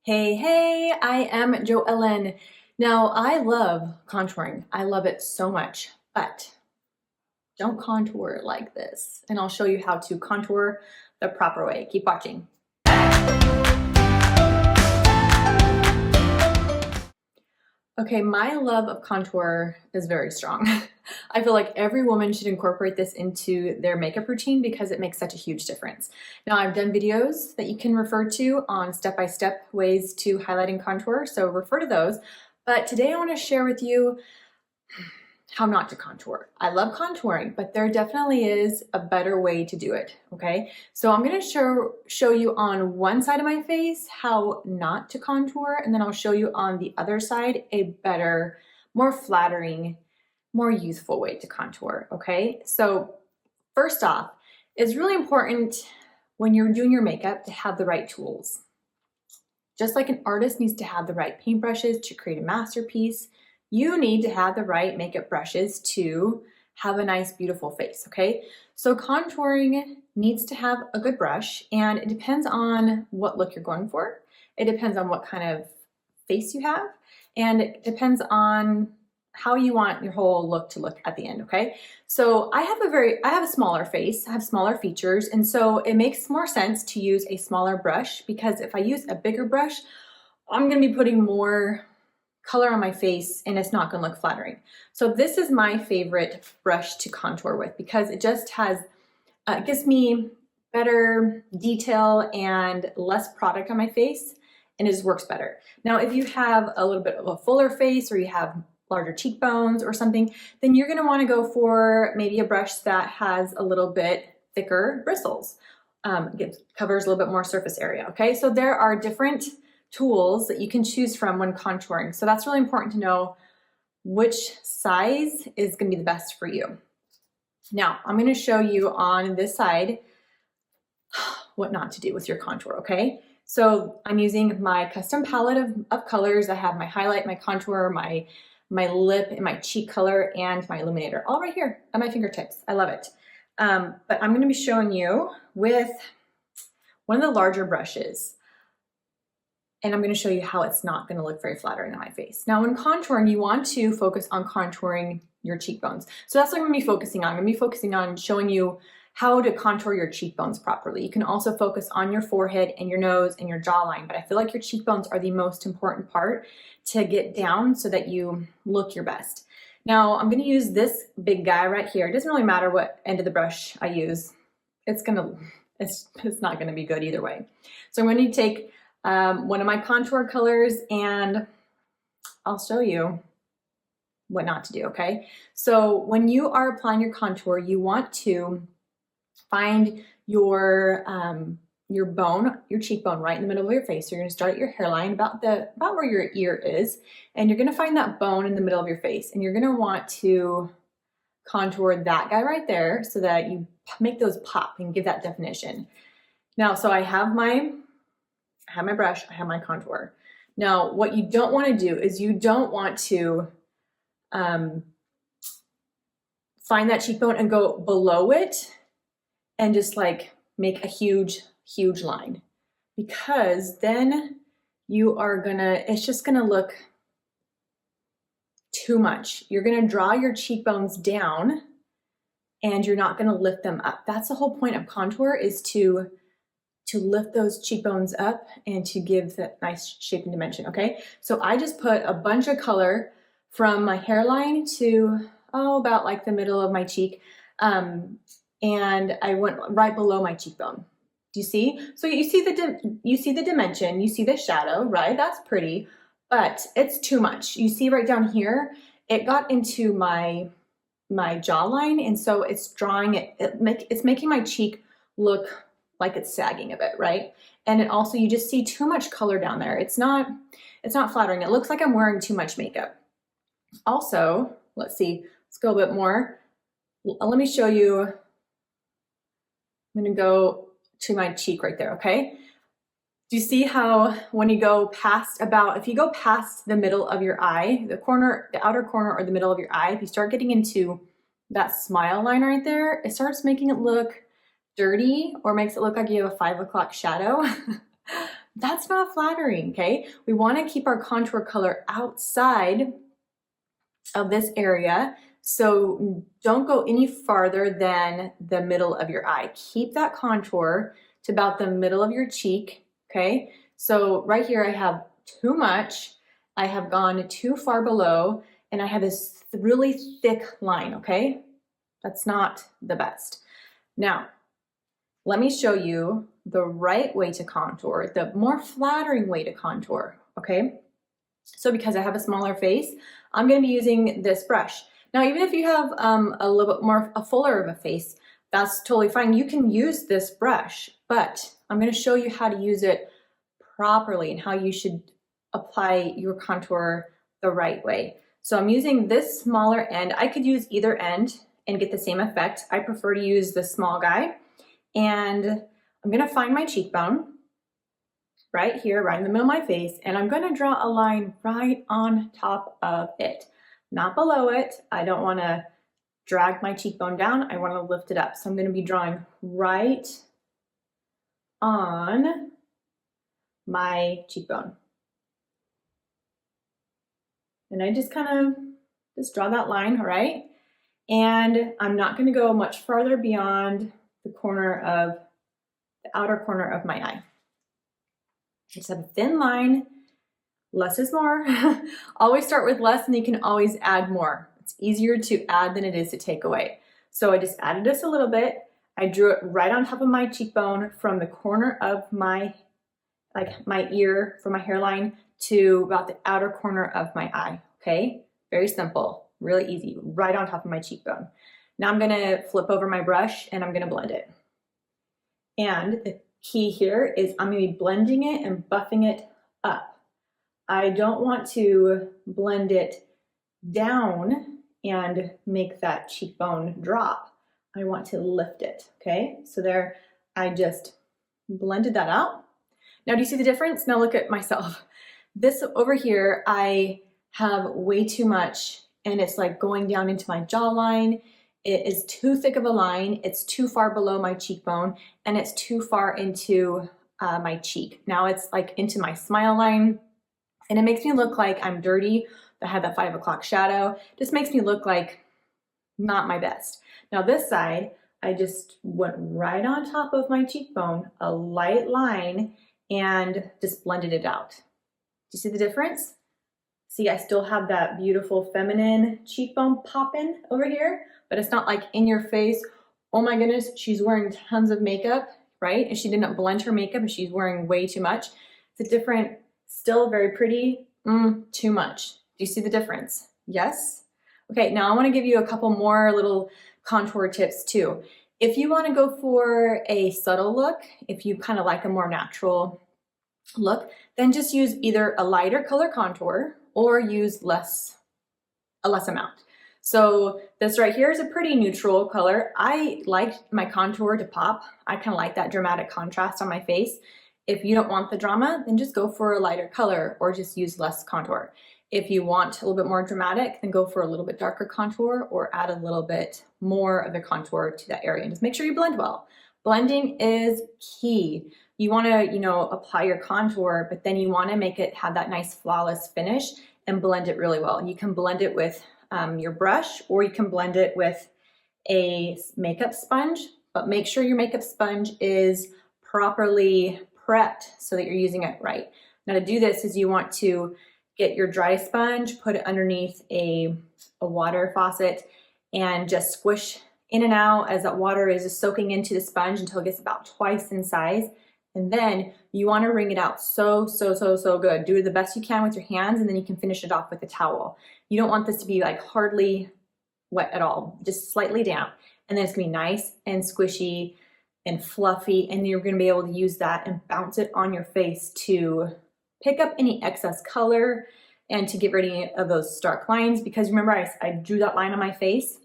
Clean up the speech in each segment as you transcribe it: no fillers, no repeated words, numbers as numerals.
Hey, I am Joellen. Now, I love contouring. I love it so much, but don't contour like this. And I'll show you how to contour the proper way. Keep watching. Okay, my love of contour is very strong. I feel like every woman should incorporate this into their makeup routine because it makes such a huge difference. Now, I've done videos that you can refer to on step-by-step ways to highlight and contour, so refer to those. But today I want to share with you how not to contour. I love contouring, but there definitely is a better way to do it, okay? So I'm gonna show you on one side of my face how not to contour, and then I'll show you on the other side a better, more flattering, more youthful way to contour, okay? So first off, it's really important when you're doing your makeup to have the right tools. Just like an artist needs to have the right paintbrushes to create a masterpiece, you need to have the right makeup brushes to have a nice, beautiful face, okay? So contouring needs to have a good brush, and it depends on what look you're going for. It depends on what kind of face you have, and it depends on how you want your whole look to look at the end, okay? So I have a smaller face, I have smaller features, and so it makes more sense to use a smaller brush, because if I use a bigger brush, I'm gonna be putting more color on my face and it's not gonna look flattering. So this is my favorite brush to contour with because it just has, it gives me better detail and less product on my face, and it just works better. Now, if you have a little bit of a fuller face or you have larger cheekbones or something, then you're gonna wanna go for maybe a brush that has a little bit thicker bristles. Covers a little bit more surface area, okay? So there are different tools that you can choose from when contouring. So that's really important to know which size is going to be the best for you. Now, I'm going to show you on this side what not to do with your contour, okay? So I'm using my custom palette of colors. I have my highlight, my contour, my lip, and my cheek color, and my illuminator all right here at my fingertips. I love it. But I'm going to be showing you with one of the larger brushes. And I'm going to show you how it's not going to look very flattering on my face. Now, when contouring, you want to focus on contouring your cheekbones. So that's what I'm going to be focusing on. I'm going to be focusing on showing you how to contour your cheekbones properly. You can also focus on your forehead and your nose and your jawline, but I feel like your cheekbones are the most important part to get down so that you look your best. Now, I'm going to use this big guy right here. It doesn't really matter what end of the brush I use. It's not going to be good either way. So I'm going to take one of my contour colors, and I'll show you what not to do, okay? So when you are applying your contour, you want to find your bone, your cheekbone right in the middle of your face. So you're gonna start at your hairline, about where your ear is, and you're gonna find that bone in the middle of your face, and you're gonna want to contour that guy right there so that you make those pop and give that definition. Now, so I have my brush, I have my contour. Now, what you don't want to do is you don't want to find that cheekbone and go below it and just like make a huge line, because then it's just gonna look too much. You're gonna draw your cheekbones down and you're not gonna lift them up. That's the whole point of contour, is to lift those cheekbones up and to give that nice shape and dimension, okay? So I just put a bunch of color from my hairline to, about like the middle of my cheek, and I went right below my cheekbone. Do you see? So you see the dimension, you see the shadow, right? That's pretty, but it's too much. You see right down here, it got into my jawline, and so it's drawing it's making my cheek look like it's sagging a bit, right? And it also, you just see too much color down there. It's not flattering. It looks like I'm wearing too much makeup. Also, let's go a bit more. Let me show you. I'm gonna go to my cheek right there, okay? Do you see how when you go past if you go past the middle of your eye, the outer corner or the middle of your eye, if you start getting into that smile line right there, it starts making it look dirty or makes it look like you have a 5 o'clock shadow. That's not flattering, okay? We want to keep our contour color outside of this area, so don't go any farther than the middle of your eye. Keep that contour to about the middle of your cheek, okay? So right here I have too much, I have gone too far below, and I have this really thick line, okay? That's not the best. Now, let me show you the right way to contour, the more flattering way to contour, okay? So because I have a smaller face, I'm gonna be using this brush. Now, even if you have a little bit more, a fuller of a face, that's totally fine. You can use this brush, but I'm gonna show you how to use it properly and how you should apply your contour the right way. So I'm using this smaller end. I could use either end and get the same effect. I prefer to use the small guy. And I'm gonna find my cheekbone right here, right in the middle of my face, and I'm gonna draw a line right on top of it, not below it. I don't wanna drag my cheekbone down, I wanna lift it up. So I'm gonna be drawing right on my cheekbone. And I just kind of just draw that line, all right? And I'm not gonna go much farther beyond the corner of the outer corner of my eye. Just have a thin line, less is more. Always start with less and you can always add more. It's easier to add than it is to take away. So I just added this a little bit. I drew it right on top of my cheekbone from the corner of my, like my ear, from my hairline to about the outer corner of my eye, okay? Very simple, really easy, right on top of my cheekbone. Now I'm gonna flip over my brush and I'm gonna blend it. And the key here is I'm gonna be blending it and buffing it up. I don't want to blend it down and make that cheekbone drop. I want to lift it, okay? So there, I just blended that out. Now do you see the difference? Now look at myself. This over here, I have way too much and it's like going down into my jawline. It is too thick of a line, it's too far below my cheekbone, and it's too far into my cheek. Now it's like into my smile line, and it makes me look like I'm dirty. I have that 5 o'clock shadow. Just makes me look like not my best. Now this side, I just went right on top of my cheekbone, a light line, and just blended it out. Do you see the difference? See, I still have that beautiful feminine cheekbone popping over here, but it's not like in your face, oh my goodness, she's wearing tons of makeup, right? And she didn't blend her makeup and she's wearing way too much. It's a different, still very pretty, too much. Do you see the difference? Yes? Okay, now I wanna give you a couple more little contour tips too. If you wanna go for a subtle look, if you kind of like a more natural look, then just use either a lighter color contour or use a less amount. So this right here is a pretty neutral color. I like my contour to pop. I kind of like that dramatic contrast on my face. If you don't want the drama, then just go for a lighter color or just use less contour. If you want a little bit more dramatic, then go for a little bit darker contour or add a little bit more of the contour to that area. And just make sure you blend well. Blending is key. You want to, apply your contour, but then you want to make it have that nice flawless finish and blend it really well. You can blend it with your brush, or you can blend it with a makeup sponge, but make sure your makeup sponge is properly prepped so that you're using it right. Now to do this is you want to get your dry sponge, put it underneath a water faucet and just squish in and out as that water is just soaking into the sponge until it gets about twice in size. And then you want to wring it out so good. Do the best you can with your hands, and then you can finish it off with a towel. You don't want this to be like hardly wet at all, just slightly damp. And then it's gonna be nice and squishy and fluffy, and you're gonna be able to use that and bounce it on your face to pick up any excess color and to get rid of those stark lines. Because remember, I drew that line on my face.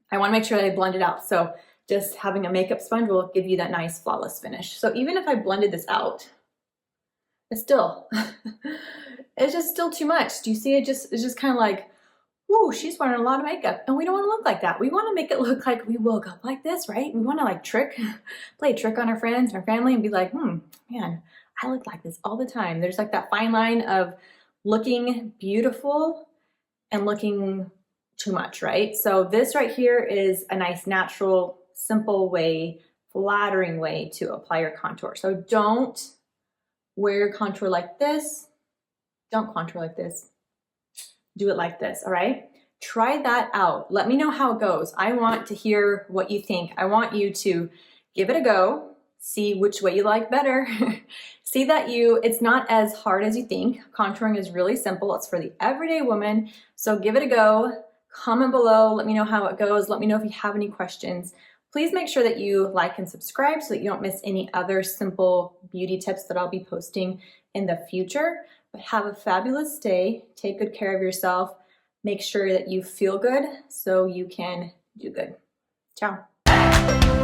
I wanna make sure that I blend it out. So just having a makeup sponge will give you that nice flawless finish. So even if I blended this out, it's still, it's just still too much. Do you see it? It's just kind of like, whoo, she's wearing a lot of makeup. And we don't want to look like that. We want to make it look like we woke up like this, right? We want to like play a trick on our friends and our family and be like, man, I look like this all the time. There's like that fine line of looking beautiful and looking too much, right? So this right here is a nice, natural, simple way, flattering way to apply your contour. So don't wear contour like this. Don't contour like this. Do it like this, all right? Try that out. Let me know how it goes. I want to hear what you think. I want you to give it a go, see which way you like better. See that it's not as hard as you think. Contouring is really simple. It's for the everyday woman. So give it a go. Comment below. Let me know how it goes. Let me know if you have any questions. Please make sure that you like and subscribe so that you don't miss any other simple beauty tips that I'll be posting in the future. But have a fabulous day. Take good care of yourself. Make sure that you feel good so you can do good. Ciao.